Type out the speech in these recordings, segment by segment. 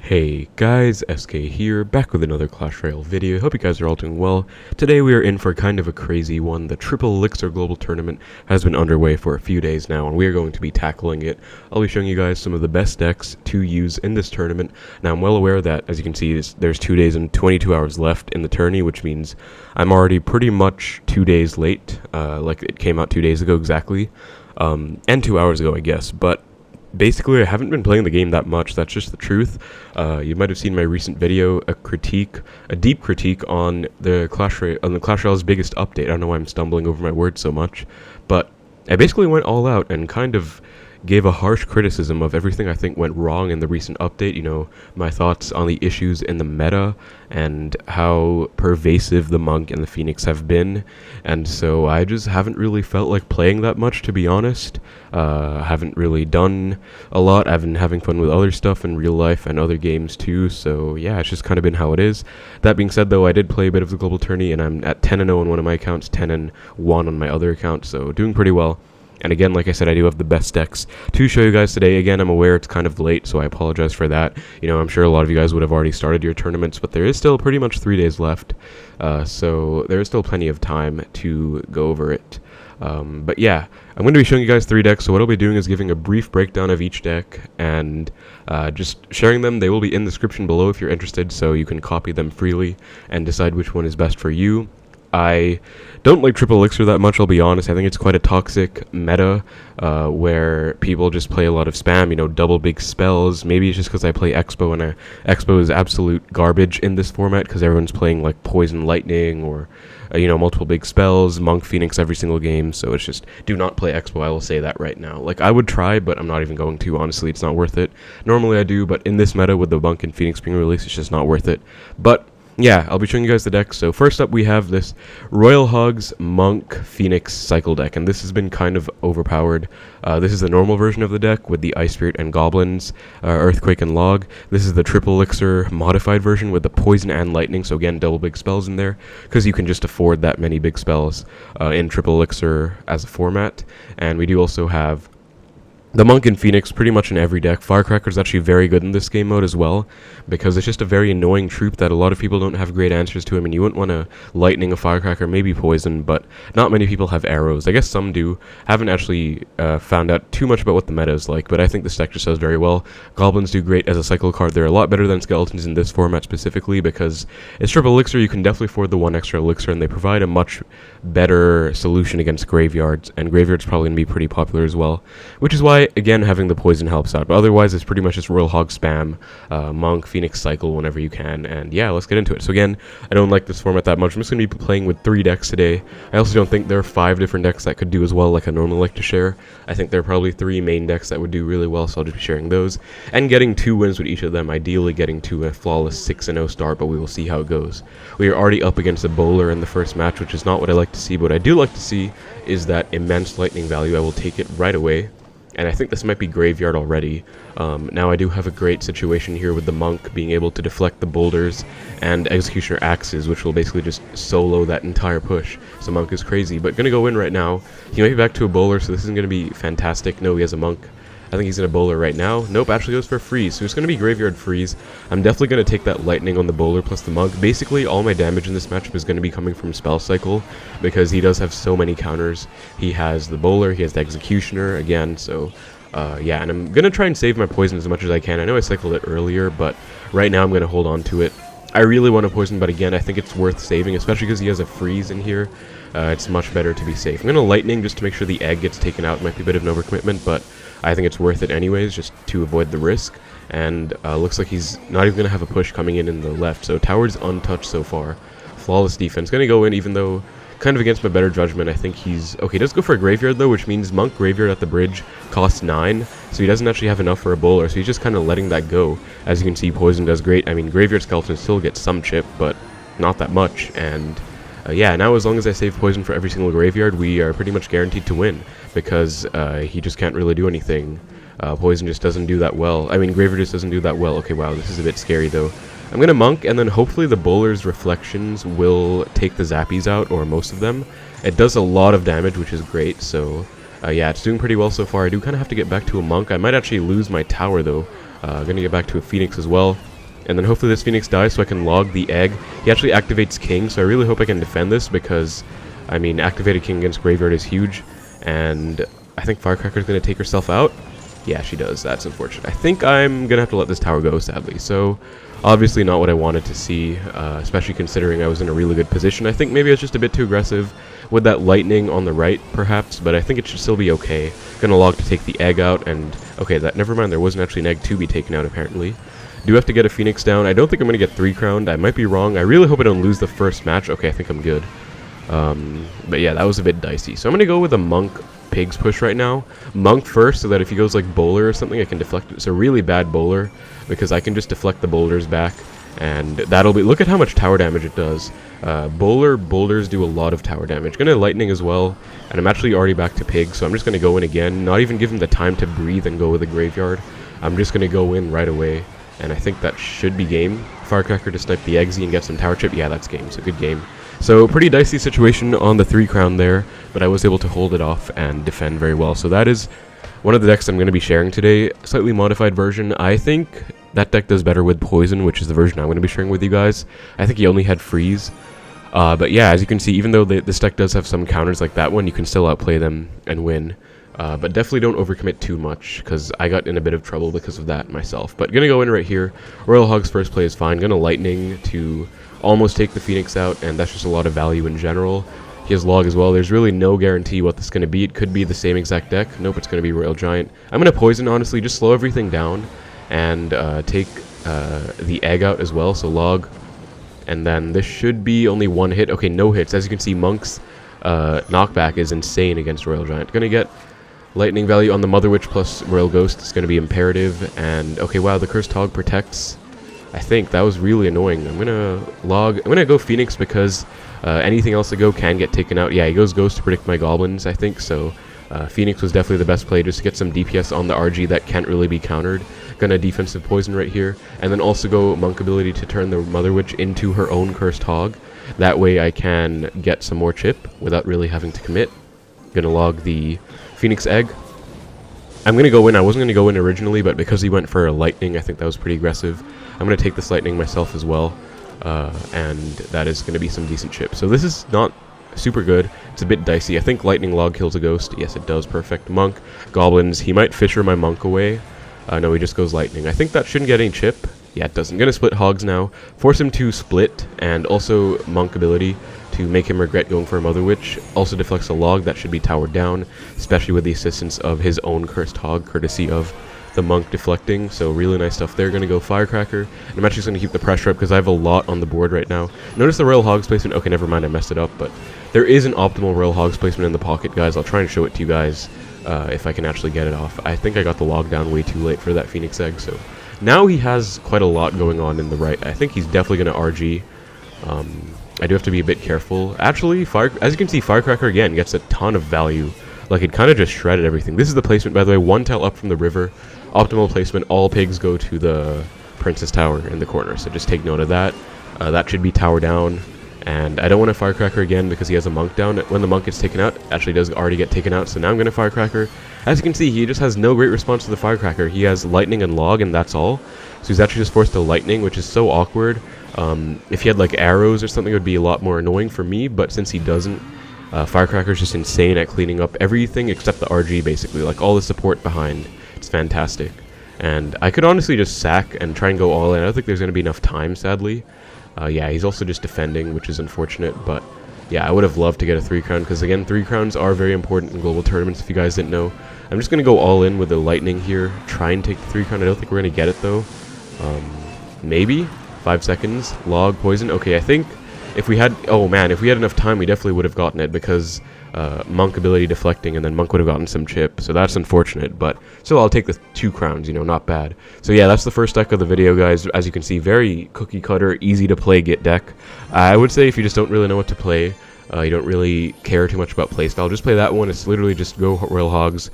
Hey guys, SK here, back with another Clash Royale video. Hope you guys are all doing well. Today we are in for kind of a crazy one. The Triple Elixir Global Tournament has been underway for a few days now, and we are going to be tackling it. I'll be showing you guys some of the best decks to use in this tournament. Now I'm well aware that, as you can see, there's 2 days and 22 hours left in the tourney, which means I'm already pretty much 2 days late. Like it came out 2 days ago exactly, and 2 hours ago I guess, but basically, I haven't been playing the game that much. That's just the truth. You might have seen my recent video, a deep critique on the Clash Royale's biggest update. I don't know why I'm stumbling over my words so much, but I basically went all out and kind of gave a harsh criticism of everything I think went wrong in the recent update. You know, my thoughts on the issues in the meta and how pervasive the Monk and the Phoenix have been. And so I just haven't really felt like playing that much, to be honest. Haven't really done a lot. I've been having fun with other stuff in real life and other games too. So yeah, it's just kind of been how it is. That being said though, I did play a bit of the global tourney and I'm at 10-0 on one of my accounts, 10-1 on my other account. So doing pretty well. And again, like I said, I do have the best decks to show you guys today. Again, I'm aware it's kind of late, so I apologize for that. You know, I'm sure a lot of you guys would have already started your tournaments, but there is still pretty much 3 days left. So there is still plenty of time to go over it. But yeah, I'm going to be showing you guys 3 decks, so what I'll be doing is giving a brief breakdown of each deck and just sharing them. They will be in the description below if you're interested, so you can copy them freely and decide which one is best for you. I don't like Triple Elixir that much, I'll be honest. I think it's quite a toxic meta where people just play a lot of spam, you know, double big spells. Maybe it's just because I play Expo, and Expo is absolute garbage in this format because everyone's playing like Poison Lightning or, you know, multiple big spells, Monk, Phoenix every single game. So it's just, do not play Expo, I will say that right now. Like, I would try, but I'm not even going to, honestly. It's not worth it. Normally I do, but in this meta with the Monk and Phoenix being released, it's just not worth it. But yeah, I'll be showing you guys the deck. So first up we have this Royal Hogs Monk Phoenix cycle deck, and this has been kind of overpowered. This is the normal version of the deck with the Ice Spirit and Goblins, Earthquake and Log. This is the Triple Elixir modified version with the Poison and Lightning, so again, double big spells in there, because you can just afford that many big spells in Triple Elixir as a format. And we do also have the Monk and Phoenix pretty much in every deck. Firecracker is actually very good in this game mode as well, because it's just a very annoying troop that a lot of people don't have great answers to. I mean, you wouldn't want to Lightning a Firecracker, maybe Poison, but not many people have arrows. I guess some do. Haven't actually found out too much about what the meta is like, but I think this deck just does very well. Goblins do great as a cycle card. They're a lot better than Skeletons in this format specifically, because it's Triple Elixir. You can definitely afford the one extra Elixir, and they provide a much better solution against Graveyards, and Graveyard's probably going to be pretty popular as well, which is why, again, having the Poison helps out. But otherwise, it's pretty much just Royal Hog spam, Monk, Phoenix cycle whenever you can. And yeah, let's get into it. So again, I don't like this format that much. I'm just going to be playing with 3 decks today. I also don't think there are 5 different decks that could do as well like I normally like to share. I think there are probably 3 main decks that would do really well, so I'll just be sharing those. And getting 2 wins with each of them, ideally getting to a flawless 6-0 start, but we will see how it goes. We are already up against a bowler in the first match, which is not what I like to see, but what I do like to see is that immense lightning value. I will take it right away. And I think this might be Graveyard already. Now I do have a great situation here with the Monk being able to deflect the boulders and Executioner Axes, which will basically just solo that entire push. So Monk is crazy, but gonna go in right now. He might be back to a bowler, so this isn't gonna be fantastic. No, he has a Monk. I think he's going to bowler right now. Nope, actually goes for freeze. So it's going to be Graveyard freeze. I'm definitely going to take that lightning on the bowler plus the Monk. Basically, all my damage in this matchup is going to be coming from spell cycle, because he does have so many counters. He has the bowler, he has the executioner again. So yeah, and I'm going to try and save my poison as much as I can. I know I cycled it earlier, but right now I'm going to hold on to it. I really want to poison, but again, I think it's worth saving, especially because he has a freeze in here. It's much better to be safe. I'm going to lightning just to make sure the egg gets taken out. Might be a bit of an overcommitment, but I think it's worth it anyways, just to avoid the risk. And looks like he's not even going to have a push coming in the left, so tower's untouched so far. Flawless defense. Going to go in, even though kind of against my better judgment. I think he's okay. He does go for a Graveyard though, which means Monk Graveyard at the bridge costs 9, so he doesn't actually have enough for a bowler, so he's just kind of letting that go. As you can see, Poison does great. I mean, Graveyard Skeleton still gets some chip, but not that much. And yeah, now as long as I save Poison for every single Graveyard, we are pretty much guaranteed to win, because he just can't really do anything. Poison just doesn't do that well. I mean, Graveyard just doesn't do that well. Okay, wow, this is a bit scary though. I'm going to Monk, and then hopefully the bowler's reflections will take the zappies out, or most of them. It does a lot of damage, which is great, so yeah, it's doing pretty well so far. I do kind of have to get back to a Monk. I might actually lose my tower though. Going to get back to a Phoenix as well. And then hopefully this Phoenix dies so I can log the egg. He actually activates King, so I really hope I can defend this because, I mean, activated King against Graveyard is huge. And I think Firecracker's going to take herself out. Yeah, she does. That's unfortunate. I think I'm going to have to let this tower go, sadly. So, obviously not what I wanted to see, especially considering I was in a really good position. I think maybe I was just a bit too aggressive with that lightning on the right, perhaps, but I think it should still be okay. Gonna log to take the egg out, and okay, never mind, there wasn't actually an egg to be taken out, apparently. Do have to get a Phoenix down. I don't think I'm gonna get 3 crowned. I might be wrong. I really hope I don't lose the first match. Okay, I think I'm good. But yeah, that was a bit dicey. So I'm gonna go with a Monk Pigs push right now. Monk first, so that if he goes like Bowler or something, I can deflect it. It's a really bad Bowler, because I can just deflect the boulders back, and that'll be... Look at how much tower damage it does. Boulders do a lot of tower damage. Gonna Lightning as well, and I'm actually already back to Pig, so I'm just gonna go in again, not even give him the time to breathe and go with a Graveyard. I'm just gonna go in right away, and I think that should be game. Firecracker to snipe the Eggsy and get some tower chip. Yeah, that's game, so good game. So pretty dicey situation on the 3 crown there, but I was able to hold it off and defend very well. So that is one of the decks I'm going to be sharing today, slightly modified version. I think that deck does better with Poison, which is the version I'm going to be sharing with you guys. I think he only had Freeze. But yeah, as you can see, even though this deck does have some counters like that one, you can still outplay them and win. But definitely don't overcommit too much, because I got in a bit of trouble because of that myself. But going to go in right here. Royal Hogs first play is fine. Going to Lightning to almost take the Phoenix out, and that's just a lot of value in general. He has Log as well. There's really no guarantee what this is going to be. It could be the same exact deck. Nope, it's going to be Royal Giant. I'm going to Poison, honestly, just slow everything down and take the egg out as well, so Log. And then this should be only 1 hit. Okay, no hits. As you can see, Monk's knockback is insane against Royal Giant. Going to get Lightning value on the Mother Witch plus Royal Ghost. It's going to be imperative. And, okay, wow, the Cursed Hog protects. I think that was really annoying. I'm gonna go Phoenix because anything else to go can get taken out. Yeah, he goes Ghost to predict my Goblins, I think, so Phoenix was definitely the best play just to get some DPS on the RG that can't really be countered. Gonna defensive Poison right here, and then also go Monk ability to turn the Mother Witch into her own Cursed Hog. That way I can get some more chip without really having to commit. Gonna log the Phoenix Egg. I'm going to go in. I wasn't going to go in originally, but because he went for a Lightning, I think that was pretty aggressive. I'm going to take this Lightning myself as well, and that is going to be some decent chip. So this is not super good. It's a bit dicey. I think Lightning Log kills a Ghost. Yes, it does. Perfect. Monk, Goblins. He might Fisher my Monk away. No, he just goes Lightning. I think that shouldn't get any chip. Yeah, it doesn't. I'm going to split Hogs now. Force him to split, and also Monk ability to make him regret going for a Mother Witch. Also deflects a Log that should be towered down, especially with the assistance of his own Cursed Hog, courtesy of the Monk deflecting. So really nice stuff there. Going to go Firecracker. And I'm actually just going to keep the pressure up because I have a lot on the board right now. Notice the Royal Hogs placement. Okay, never mind, I messed it up, but there is an optimal Royal Hogs placement in the pocket, guys. I'll try and show it to you guys if I can actually get it off. I think I got the Log down way too late for that Phoenix Egg, so now he has quite a lot going on in the right. I think he's definitely going to RG. I do have to be a bit careful. Actually, as you can see, Firecracker again gets a ton of value. Like, it kind of just shredded everything. This is the placement, by the way. 1 tile up from the river. Optimal placement. All pigs go to the Princess Tower in the corner. So just take note of that. That should be tower down. And I don't want to Firecracker again because he has a Monk down. When the Monk gets taken out, actually does already get taken out. So now I'm going to Firecracker. As you can see, he just has no great response to the Firecracker. He has Lightning and Log, and that's all. So he's actually just forced to Lightning, which is so awkward. If he had like arrows or something, it would be a lot more annoying for me, but since he doesn't, Firecracker's just insane at cleaning up everything except the RG, basically, like all the support behind. It's fantastic. And I could honestly just sack and try and go all in. I don't think there's going to be enough time, sadly. Yeah, he's also just defending, which is unfortunate, but yeah, I would have loved to get a 3 crown, because again, 3 crowns are very important in global tournaments, if you guys didn't know. I'm just going to go all in with the Lightning here, try and take the 3 crown. I don't think we're going to get it, though. Maybe? 5 seconds. Log, Poison. Okay, I think if we had... Oh, man, if we had enough time, we definitely would have gotten it, because Monk ability deflecting, and then Monk would have gotten some chip, so that's unfortunate, but still, I'll take the 2 crowns, you know, not bad. So yeah, that's the first deck of the video, guys. As you can see, very cookie cutter, easy to play Git deck. I would say if you just don't really know what to play, you don't really care too much about playstyle, just play that one. It's literally just go Royal Hogs,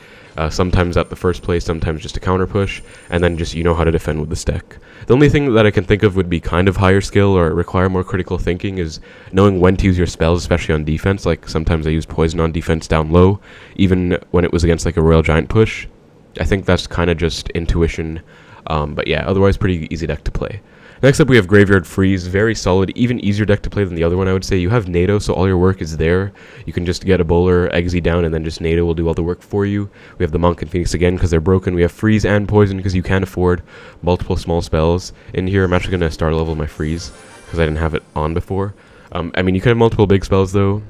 sometimes at the first play, sometimes just a counter push, and then just you know how to defend with this deck. The only thing that I can think of would be kind of higher skill or require more critical thinking is knowing when to use your spells, especially on defense. Like sometimes I use Poison on defense down low, even when it was against like a Royal Giant push. I think that's kind of just intuition. But yeah, otherwise pretty easy deck to play. Next up we have Graveyard Freeze, very solid, even easier deck to play than the other one I would say. You have NATO, so all your work is there. You can just get a bowler, Eggsy down, and then just NATO will do all the work for you. We have the Monk and Phoenix again because they're broken. We have Freeze and Poison because you can afford multiple small spells. In here I'm actually going to star level my Freeze because I didn't have it on before. I mean, you can have multiple big spells though.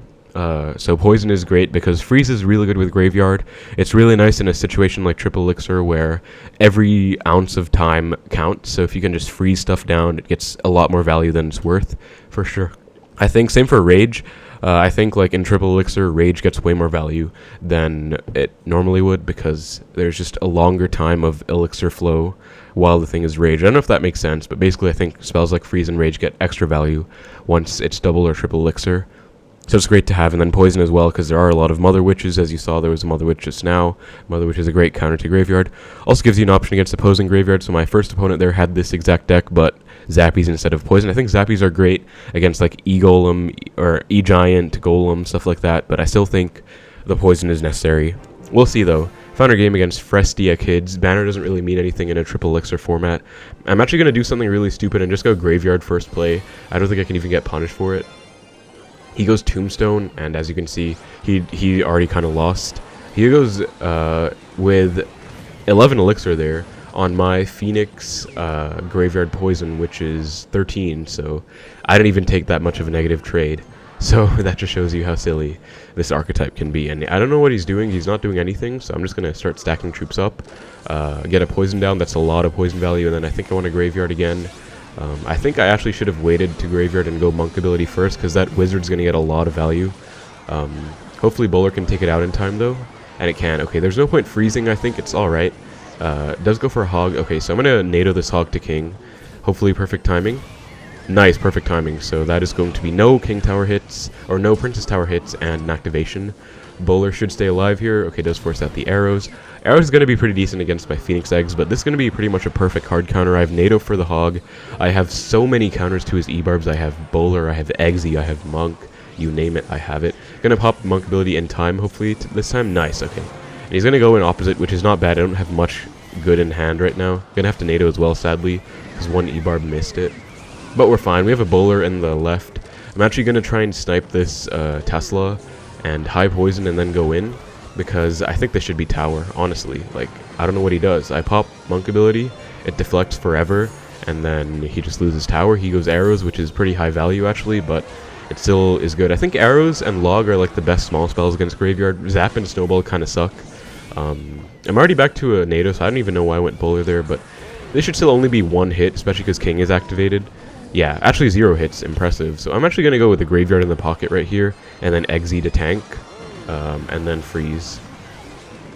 So Poison is great because Freeze is really good with Graveyard. It's really nice in a situation like Triple Elixir where every ounce of time counts. So if you can just freeze stuff down, it gets a lot more value than it's worth, for sure. I think same for Rage. I think like in Triple Elixir, Rage gets way more value than it normally would because there's just a longer time of Elixir flow while the thing is Rage. I don't know if that makes sense, but basically I think spells like Freeze and Rage get extra value once it's double or Triple Elixir. So it's great to have, and then Poison as well, because there are a lot of Mother Witches. As you saw, there was a Mother Witch just now. Mother Witch is a great counter to Graveyard. Also gives you an option against opposing Graveyard, so my first opponent there had this exact deck, but Zappies instead of Poison. I think Zappies are great against like E-Golem, or E-Giant, Golem, stuff like that, but I still think the Poison is necessary. We'll see, though. Found our game against Frestia Kids. Banner doesn't really mean anything in a Triple Elixir format. I'm actually going to do something really stupid and just go Graveyard first play. I don't think I can even get punished for it. He goes Tombstone, and as you can see, he already kind of lost. He goes with 11 Elixir there on my Phoenix Graveyard Poison, which is 13, so I didn't even take that much of a negative trade. So that just shows you how silly this archetype can be. And I don't know what he's doing. He's not doing anything, so I'm just going to start stacking troops up, get a Poison down. That's a lot of Poison value, and then I think I want a Graveyard again. I think I actually should have waited to Graveyard and go Monk ability first, because that Wizard's going to get a lot of value. Hopefully Bowler can take it out in time, though. And it can. Okay, there's no point freezing, I think. It's alright. It does go for a Hog. Okay, so I'm going to NATO this Hog to King. Hopefully perfect timing. Nice, perfect timing. So that is going to be no King Tower hits, or no Princess Tower hits, and an activation. Bowler should stay alive here. Okay, does force out the arrows. Arrows is going to be pretty decent against my Phoenix Eggs, but this is going to be pretty much a perfect hard counter. I have NATO for the Hog. I have so many counters to his E-Barbs. I have Bowler, I have Eggsy, I have Monk. You name it, I have it. Gonna pop Monk ability in time, hopefully. This time, nice, okay. And he's gonna go in opposite, which is not bad. I don't have much good in hand right now. Gonna have to NATO as well, sadly, because one E-Barb missed it. But we're fine. We have a Bowler in the left. I'm actually gonna try and snipe this Tesla and high Poison and then go in, because I think this should be tower, honestly. Like, I don't know what he does. I pop Monk ability, it deflects forever, and then he just loses tower. He goes arrows, which is pretty high value actually, but it still is good. I think arrows and log are like the best small spells against Graveyard. Zap and Snowball kind of suck. I'm already back to a NATO, so I don't even know why I went Bowler there, but this should still only be one hit, especially because King is activated. Yeah, actually 0 hits, impressive. So I'm actually going to go with the Graveyard in the pocket right here, and then Eggsy to tank, and then Freeze.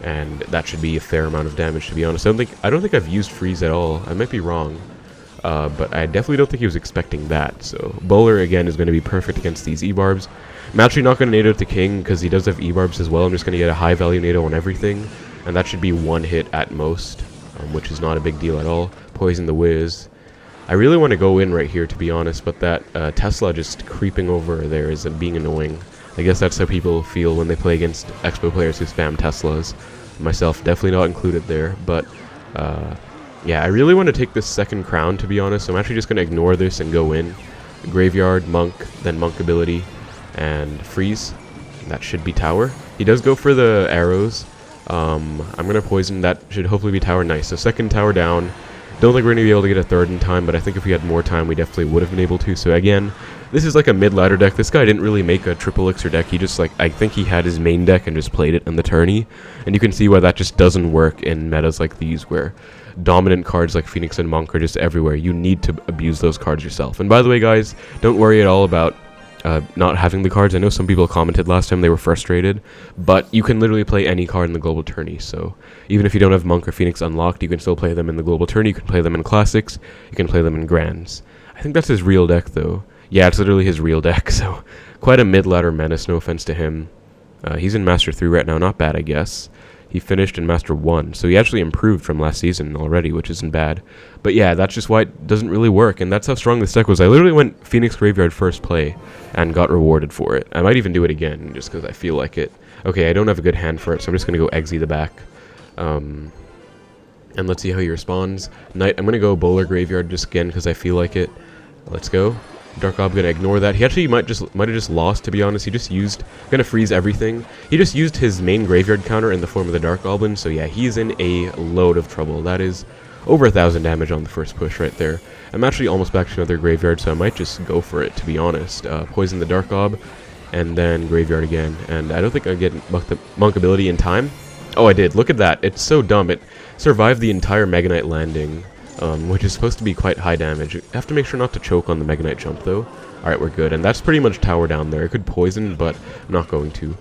And that should be a fair amount of damage, to be honest. I don't think I've used Freeze at all. I might be wrong, but I definitely don't think he was expecting that. So Bowler, again, is going to be perfect against these E-Barbs. I'm actually not going to NATO to King, because he does have E-Barbs as well. I'm just going to get a high-value NATO on everything, and that should be one hit at most, which is not a big deal at all. Poison the Wiz. I really want to go in right here, to be honest, but that Tesla just creeping over there is being annoying. I guess that's how people feel when they play against Expo players who spam Teslas. Myself definitely not included there, but yeah, I really want to take this second crown, to be honest, so I'm actually just going to ignore this and go in. Graveyard, Monk, then Monk ability, and Freeze. That should be tower. He does go for the arrows. I'm going to Poison. That should hopefully be tower. Nice. So second tower down. Don't think we're going to be able to get a third in time, but I think if we had more time, we definitely would have been able to. So again, this is like a mid-ladder deck. This guy didn't really make a Triple Elixir deck. He just, like, I think he had his main deck and just played it in the tourney. And you can see why that just doesn't work in metas like these, where dominant cards like Phoenix and Monk are just everywhere. You need to abuse those cards yourself. And by the way, guys, don't worry at all about not having the cards. I know some people commented last time they were frustrated, but you can literally play any card in the global tourney. So even if you don't have Monk or Phoenix unlocked, you can still play them in the global tourney. You can play them in classics. You can play them in grands. I think that's his real deck, though. Yeah, it's literally his real deck. So quite a mid-ladder menace. No offense to him. He's in Master 3 right now. Not bad, I guess. He finished in Master 1, so he actually improved from last season already, which isn't bad. But yeah, that's just why it doesn't really work, and that's how strong this deck was. I literally went Phoenix Graveyard first play and got rewarded for it. I might even do it again, just because I feel like it. Okay, I don't have a good hand for it, so I'm just going to go Eggsy the back. I'm And let's see how he responds. Knight, I'm going to go bowler graveyard just again because I feel like it. Let's go. Dark Gob going to ignore that. He actually might have just lost, to be honest. He just used, going to freeze everything. He just used his main graveyard counter in the form of the Dark Goblin. So yeah, he's in a load of trouble. That is over 1,000 damage on the first push right there. I'm actually almost back to another graveyard, so I might just go for it, to be honest. Poison the Dark Gob, and then graveyard again. And I don't think I get monk ability in time. Oh, I did. Look at that. It's so dumb. It survived the entire Mega Knight landing, which is supposed to be quite high damage. You have to make sure not to choke on the Mega Knight jump, though. Alright, we're good. And that's pretty much tower down there. It could poison, but I'm not going to.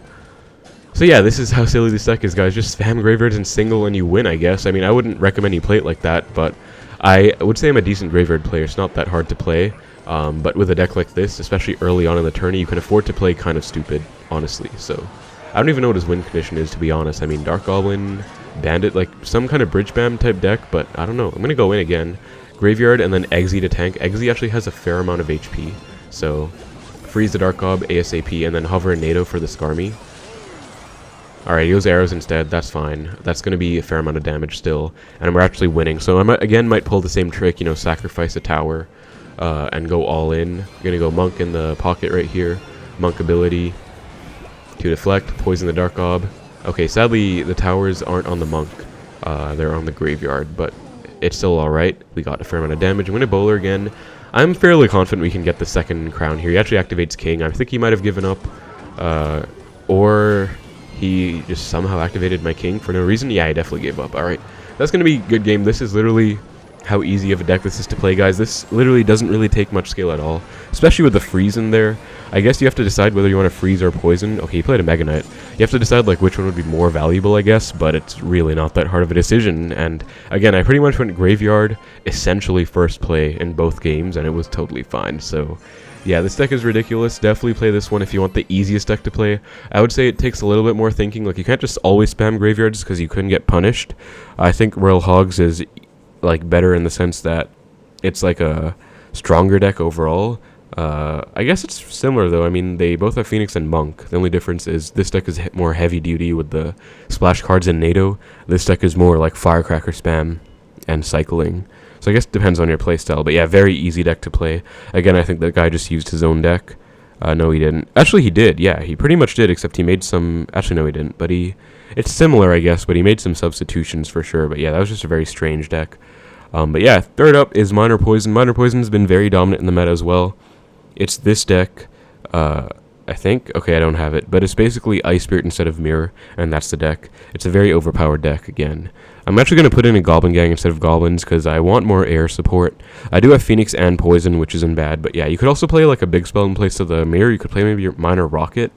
So yeah, this is how silly this deck is, guys. Just spam graveyards and single and you win, I guess. I mean, I wouldn't recommend you play it like that, but I would say I'm a decent graveyard player. It's not that hard to play. But with a deck like this, especially early on in the tourney, you can afford to play kind of stupid, honestly. So I don't even know what his win condition is, to be honest. I mean, Dark Goblin, Bandit, like some kind of bridge spam type deck, but I don't know. I'm going to go in again. Graveyard and then Eggsy to tank. Eggsy actually has a fair amount of HP. So freeze the Dark Gob ASAP and then hover and NATO for the Skarmy. Alright, he goes arrows instead. That's fine. That's going to be a fair amount of damage still. And we're actually winning. So I might pull the same trick, you know, sacrifice a tower and go all in. I'm going to go Monk in the pocket right here. Monk ability to deflect, poison the Dark Gob. Okay, sadly, the towers aren't on the Monk. They're on the graveyard, but it's still alright. We got a fair amount of damage. I'm going to bowler again. I'm fairly confident we can get the second crown here. He actually activates King. I think he might have given up, or he just somehow activated my King for no reason. Yeah, I definitely gave up. Alright, that's going to be a good game. This is literally how easy of a deck this is to play, guys. This literally doesn't really take much skill at all, especially with the freeze in there. I guess you have to decide whether you want to freeze or poison. Okay, you played a Mega Knight. You have to decide like which one would be more valuable, I guess, but it's really not that hard of a decision. And again, I pretty much went graveyard essentially first play in both games, and it was totally fine. So yeah, this deck is ridiculous. Definitely play this one if you want the easiest deck to play. I would say it takes a little bit more thinking. Like, you can't just always spam graveyards because you couldn't get punished. I think Royal Hogs is like better in the sense that it's like a stronger deck overall. I guess it's similar though. I mean, they both have Phoenix and Monk. The only difference is this deck is more heavy duty with the splash cards and NATO. This deck is more like Firecracker spam and cycling. So I guess it depends on your playstyle. But yeah, very easy deck to play. Again, I think that guy just used his own deck. No, he didn't. Actually, he did. Yeah, he pretty much did, except he made some... Actually, no, he didn't. But it's similar, I guess, but he made some substitutions for sure. But yeah, that was just a very strange deck. But yeah, third up is Minor Poison. Minor Poison has been very dominant in the meta as well. It's this deck, I think. Okay, I don't have it. But it's basically Ice Spirit instead of Mirror, and that's the deck. It's a very overpowered deck, again. I'm actually going to put in a Goblin Gang instead of Goblins, because I want more air support. I do have Phoenix and Poison, which isn't bad. But yeah, you could also play like a big spell in place of the Mirror. You could play maybe your Minor Rocket.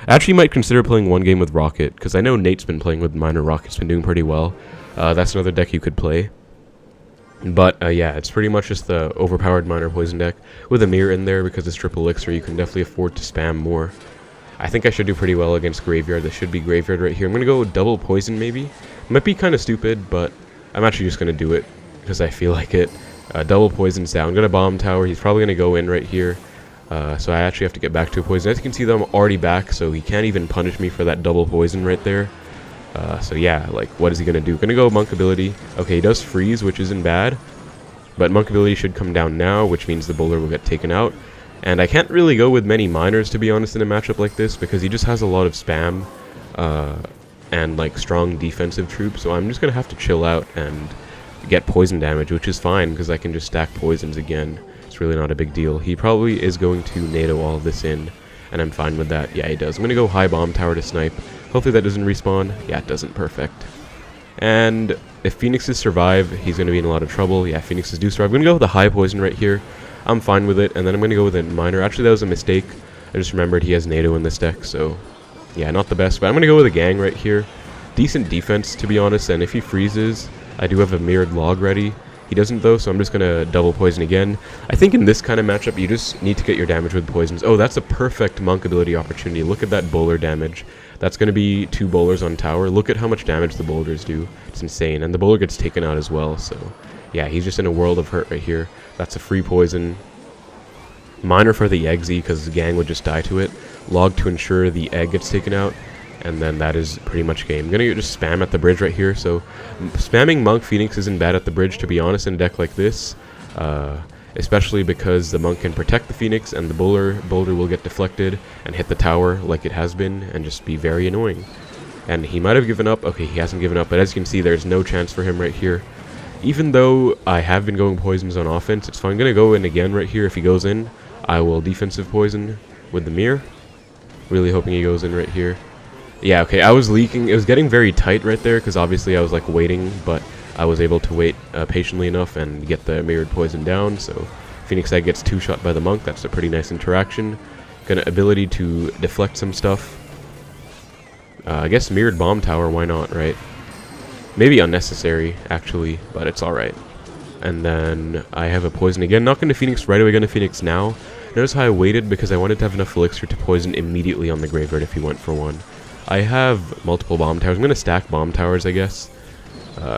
I actually might consider playing one game with Rocket, because I know Nate's been playing with Minor Rocket. It's been doing pretty well. That's another deck you could play. But yeah, it's pretty much just the overpowered Minor Poison deck with a Mirror in there because it's Triple Elixir. You can definitely afford to spam more. I think I should do pretty well against Graveyard. This should be Graveyard right here. I'm going to go double Poison maybe. Might be kind of stupid, but I'm actually just going to do it because I feel like it. Double Poison's down. I'm going to Bomb Tower. He's probably going to go in right here. So I actually have to get back to a Poison. As you can see, though, I'm already back, so he can't even punish me for that double Poison right there. So yeah, like, what is he going to do? Going to go Monk ability. Okay, he does freeze, which isn't bad. But Monk ability should come down now, which means the bowler will get taken out. And I can't really go with many minors, to be honest, in a matchup like this, because he just has a lot of spam and like strong defensive troops. So I'm just going to have to chill out and get poison damage, which is fine, because I can just stack poisons again. It's really not a big deal. He probably is going to NATO all of this in, and I'm fine with that. Yeah, he does. I'm going to go high Bomb Tower to snipe. Hopefully that doesn't respawn. Yeah, it doesn't. Perfect. And if Phoenixes survive, he's going to be in a lot of trouble. Yeah, Phoenixes do survive. I'm going to go with a high poison right here. I'm fine with it. And then I'm going to go with a minor. Actually, that was a mistake. I just remembered he has NATO in this deck. So, yeah, not the best. But I'm going to go with a gang right here. Decent defense, to be honest. And if he freezes, I do have a mirrored log ready. He doesn't, though, so I'm just going to double poison again. I think in this kind of matchup, you just need to get your damage with poisons. Oh, that's a perfect Monk ability opportunity. Look at that bowler damage. That's going to be 2 bowlers on tower. Look at how much damage the bowlers do. It's insane. And the bowler gets taken out as well. So, yeah, he's just in a world of hurt right here. That's a free poison. Minor for the Eggsy, because the gang would just die to it. Log to ensure the egg gets taken out. And then that is pretty much game. I'm gonna just spam at the bridge right here. So spamming Monk Phoenix isn't bad at the bridge, to be honest, in a deck like this. Especially because the Monk can protect the Phoenix and the boulder will get deflected and hit the tower like it has been and just be very annoying. And he might have given up. Okay, he hasn't given up, but as you can see, there's no chance for him right here. Even though I have been going poisons on offense, it's fine. I'm gonna go in again right here. If he goes in, I will defensive poison with the mirror. Really hoping he goes in right here. Yeah, okay, I was leaking. It was getting very tight right there because obviously I was like waiting, but I was able to wait patiently enough and get the mirrored poison down. So Phoenix Egg gets 2-shot by the Monk. That's a pretty nice interaction. Gonna ability to deflect some stuff. I guess mirrored bomb tower, why not, right? Maybe unnecessary, actually, but it's alright. And then I have a poison again. Not going to Phoenix right away, going to Phoenix now. Notice how I waited because I wanted to have enough elixir to poison immediately on the graveyard if he went for one. I have multiple bomb towers. I'm going to stack bomb towers, I guess.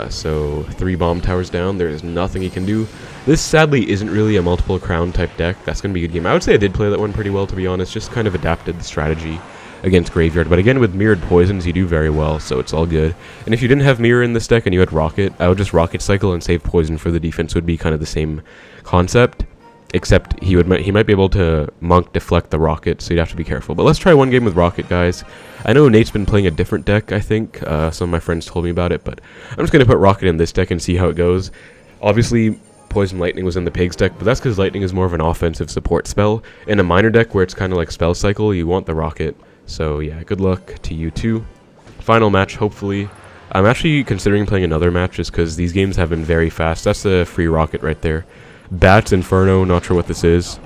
So 3 bomb towers down. There is nothing he can do. This sadly isn't really a multiple crown type deck. That's going to be a good game. I would say I did play that one pretty well, to be honest. Just kind of adapted the strategy against graveyard. But again, with mirrored poisons, you do very well, so it's all good. And if you didn't have mirror in this deck and you had rocket, I would just rocket cycle and save poison for the defense. Would be kind of the same concept, except he might be able to Monk deflect the rocket, so you'd have to be careful. But let's try one game with rocket, guys. I know Nate's been playing a different deck, I think. Some of my friends told me about it, but I'm just going to put rocket in this deck and see how it goes. Obviously, Poison Lightning was in the Pigs deck, but that's because Lightning is more of an offensive support spell. In a minor deck where it's kind of like spell cycle, you want the rocket. So yeah, good luck to you too. Final match, hopefully. I'm actually considering playing another match just because these games have been very fast. That's the free rocket right there. Bats Inferno, not sure what this is.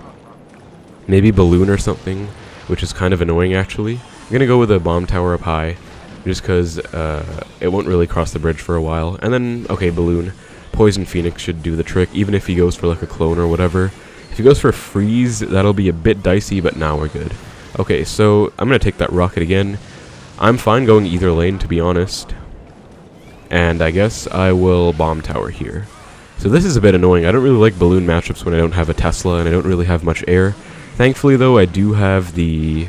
Maybe Balloon or something, which is kind of annoying actually. I'm going to go with a bomb tower up high, just because it won't really cross the bridge for a while. And then, okay, Balloon. Poison Phoenix should do the trick, even if he goes for like a clone or whatever. If he goes for freeze, that'll be a bit dicey, but now we're good. Okay, so I'm going to take that rocket again. I'm fine going either lane, to be honest. And I guess I will bomb tower here. So this is a bit annoying. I don't really like balloon matchups when I don't have a Tesla and I don't really have much air. Thankfully, though, I do have the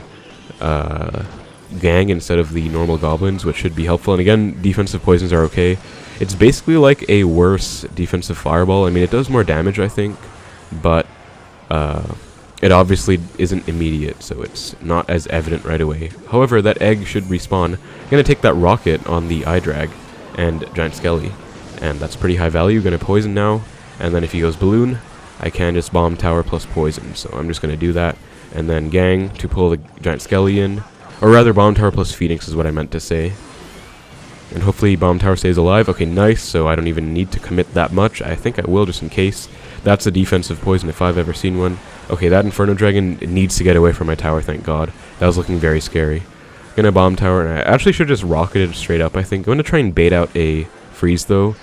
gang instead of the normal goblins, which should be helpful. And again, defensive poisons are okay. It's basically like a worse defensive fireball. I mean, it does more damage, I think, but it obviously isn't immediate, so it's not as evident right away. However, that egg should respawn. I'm going to take that rocket on the eye drag and giant skelly, and that's pretty high value. Going to poison now, and then if he goes balloon, I can just bomb tower plus poison, so I'm just going to do that. And then gang to pull the giant skelly in, or rather bomb tower plus phoenix is what I meant to say. And hopefully bomb tower stays alive. Okay, nice, so I don't even need to commit that much. I think I will just in case. That's a defensive poison if I've ever seen one. Okay, that Inferno Dragon needs to get away from my tower, thank God. That was looking very scary. Gonna bomb tower, and I actually should just rocket it straight up, I think. I'm gonna try and bait out a freeze, though.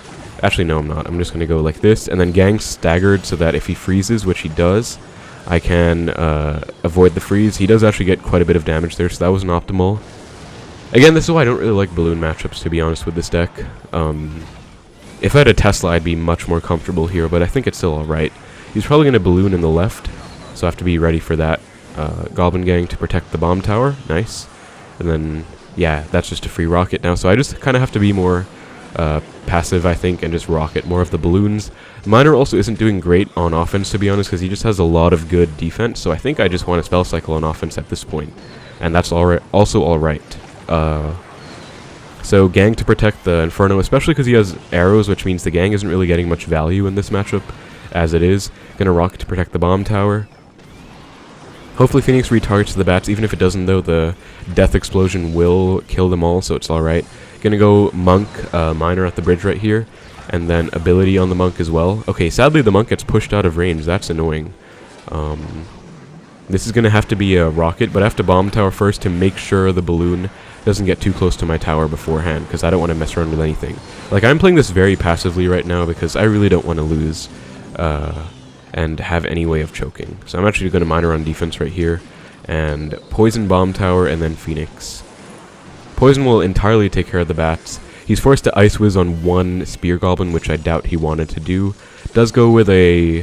Actually, no, I'm not. I'm just gonna go like this, and then gang staggered so that if he freezes, which he does, I can avoid the freeze. He does actually get quite a bit of damage there, so that wasn't optimal. Again, this is why I don't really like balloon matchups, to be honest, with this deck. If I had a Tesla, I'd be much more comfortable here, but I think it's still alright. He's probably going to balloon in the left, so I have to be ready for that. Goblin Gang to protect the bomb tower. Nice. And then, yeah, that's just a free rocket now, so I just kind of have to be more passive, I think, and just rocket more of the balloons. Miner also isn't doing great on offense, to be honest, because he just has a lot of good defense, so I think I just want to spell cycle on offense at this point. And that's also alright. So gang to protect the Inferno, especially because he has arrows, which means the gang isn't really getting much value in this matchup, as it is. Gonna rocket to protect the bomb tower. Hopefully Phoenix retargets the bats, even if it doesn't, though, the death explosion will kill them all, so it's alright. Gonna go Monk, Miner at the bridge right here, and then ability on the Monk as well. Okay, sadly the Monk gets pushed out of range, that's annoying. This is gonna have to be a rocket, but I have to bomb tower first to make sure the balloon doesn't get too close to my tower beforehand, because I don't want to mess around with anything. Like, I'm playing this very passively right now because I really don't want to lose and have any way of choking. So I'm actually going to miner on defense right here, and poison bomb tower, and then Phoenix. Poison will entirely take care of the bats. He's forced to Ice Whiz on one Spear Goblin, which I doubt he wanted to do. Does go with a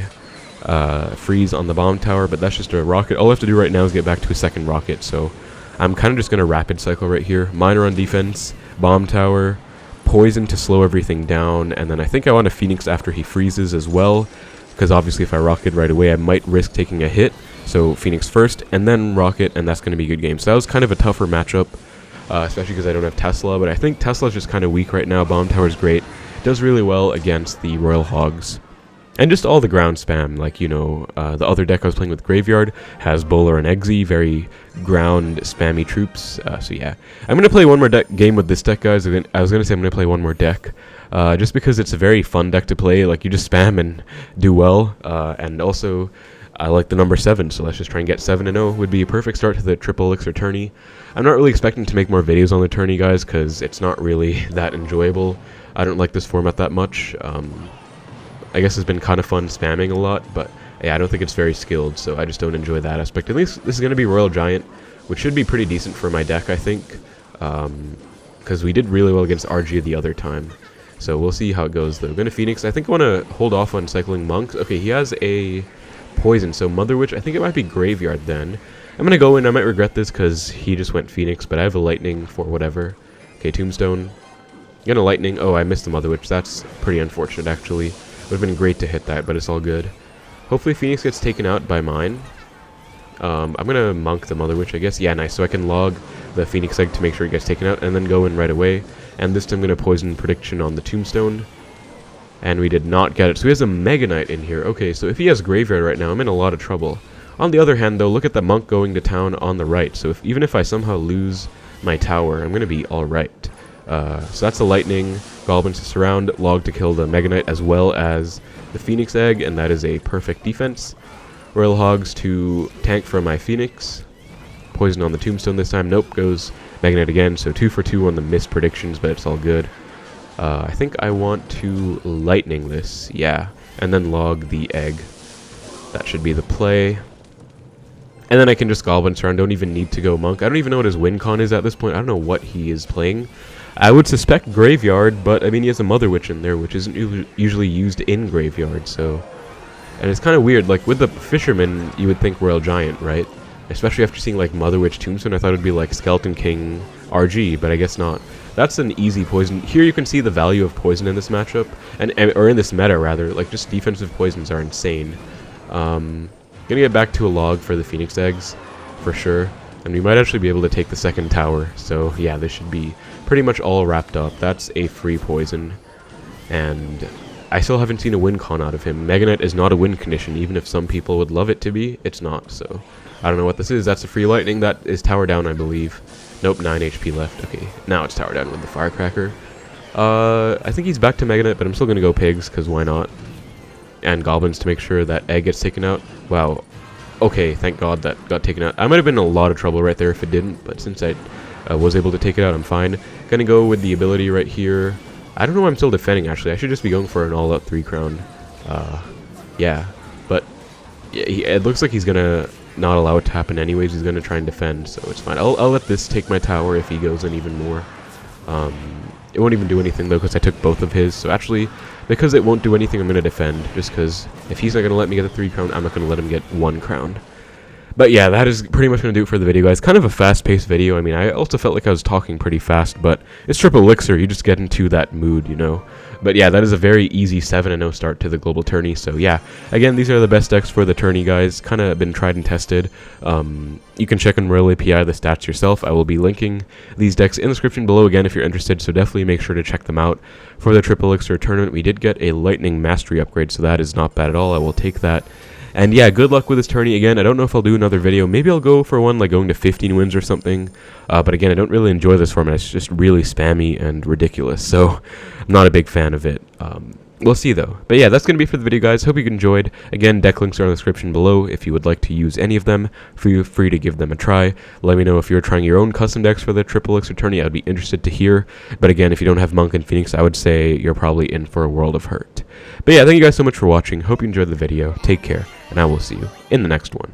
freeze on the bomb tower, but that's just a rocket. All I have to do right now is get back to a second rocket, so I'm kind of just going to rapid cycle right here. Miner on defense, bomb tower, poison to slow everything down, and then I think I want a Phoenix after he freezes as well, because obviously if I rocket right away I might risk taking a hit. So Phoenix first, and then rocket, and that's going to be a good game. So that was kind of a tougher matchup, especially because I don't have Tesla, but I think Tesla's just kind of weak right now. Bomb tower's great. Does really well against the Royal Hogs. And just all the ground spam, like, you know, the other deck I was playing with Graveyard has Bowler and Eggsy, very ground spammy troops. So yeah, I'm going to play one more game with this deck, guys. I was going to say I'm going to play one more deck, just because it's a very fun deck to play. Like, you just spam and do well, and also I like the number 7, so let's just try and get 7-0. Would be a perfect start to the Triple Elixir Tourney. I'm not really expecting to make more videos on the tourney, guys, because it's not really that enjoyable. I don't like this format that much. I guess it's been kind of fun spamming a lot, but yeah, I don't think it's very skilled, so I just don't enjoy that aspect. At least this is going to be Royal Giant, which should be pretty decent for my deck, I think, because we did really well against RG the other time. So we'll see how it goes, though. Going to Phoenix. I think I want to hold off on cycling Monks. Okay, he has a poison, so Mother Witch. I think it might be Graveyard then. I'm going to go in. I might regret this because he just went Phoenix, but I have a Lightning for whatever. Okay, Tombstone. Gonna Lightning. Oh, I missed the Mother Witch. That's pretty unfortunate, actually. Would have been great to hit that, but it's all good. Hopefully Phoenix gets taken out by mine. I'm gonna Monk the Mother Witch, I guess. Yeah, nice. So I can log the Phoenix Egg to make sure it gets taken out, and then go in right away. And this time I'm gonna Poison Prediction on the Tombstone. And we did not get it. So he has a Mega Knight in here. Okay, so if he has Graveyard right now, I'm in a lot of trouble. On the other hand, though, look at the Monk going to town on the right. So even if I somehow lose my tower, I'm gonna be alright. So that's a Lightning, Goblins to surround, Log to kill the Mega Knight as well as the Phoenix Egg, and that is a perfect defense. Royal Hogs to tank for my Phoenix. Poison on the Tombstone this time. Nope, goes Mega Knight again, so 2 for 2 on the missed predictions, but it's all good. I think I want to Lightning this, yeah, and then log the Egg. That should be the play. And then I can just Goblin surround, don't even need to go Monk. I don't even know what his win con is at this point. I don't know what he is playing. I would suspect Graveyard, but I mean he has a Mother Witch in there, which isn't usually used in Graveyard, so... And it's kind of weird, like with the Fisherman, you would think Royal Giant, right? Especially after seeing like Mother Witch Tombstone, I thought it would be like Skeleton King RG, but I guess not. That's an easy poison. Here you can see the value of poison in this matchup, or in this meta rather, like just defensive poisons are insane. Gonna get back to a log for the Phoenix Eggs, for sure. And we might actually be able to take the second tower, so yeah, this should be pretty much all wrapped up. That's a free poison, and I still haven't seen a win con out of him. Mega Knight is not a win condition, even if some people would love it to be, it's not, so I don't know what this is. That's a free Lightning. That is tower down, I believe. Nope, 9 HP left. Okay, now it's tower down with the Firecracker. I think he's back to Mega Knight, but I'm still going to go Pigs, because why not? And Goblins to make sure that Egg gets taken out. Wow. Okay, thank God that got taken out. I might have been in a lot of trouble right there if it didn't, but since I was able to take it out, I'm fine. Gonna go with the ability right here. I don't know why I'm still defending, actually. I should just be going for an all-out 3-crown. Yeah, but yeah, it looks like he's gonna not allow it to happen anyways. He's gonna try and defend, so it's fine. I'll let this take my tower if he goes in even more. It won't even do anything, though, because I took both of his. So actually, because it won't do anything, I'm going to defend. Just because if he's not going to let me get the 3-crown, I'm not going to let him get 1 crown. But yeah, that is pretty much going to do it for the video, guys. Kind of a fast-paced video. I mean, I also felt like I was talking pretty fast, but it's Triple Elixir. You just get into that mood, you know. But yeah, that is a very easy 7-0 start to the global tourney. So yeah, again, these are the best decks for the tourney, guys. Kind of been tried and tested. You can check on Royal API the stats yourself. I will be linking these decks in the description below again if you're interested. So definitely make sure to check them out. For the Triple Elixir Tournament, we did get a Lightning Mastery upgrade, so that is not bad at all. I will take that. And yeah, good luck with this tourney. Again, I don't know if I'll do another video. Maybe I'll go for one like going to 15 wins or something. But again, I don't really enjoy this format. It's just really spammy and ridiculous. So I'm not a big fan of it. We'll see though. But yeah, that's going to be for the video, guys. Hope you enjoyed. Again, deck links are in the description below. If you would like to use any of them, feel free to give them a try. Let me know if you're trying your own custom decks for the Triple Elixir tourney. I'd be interested to hear. But again, if you don't have Monk and Phoenix, I would say you're probably in for a world of hurt. But yeah, thank you guys so much for watching. Hope you enjoyed the video. Take care, and I will see you in the next one.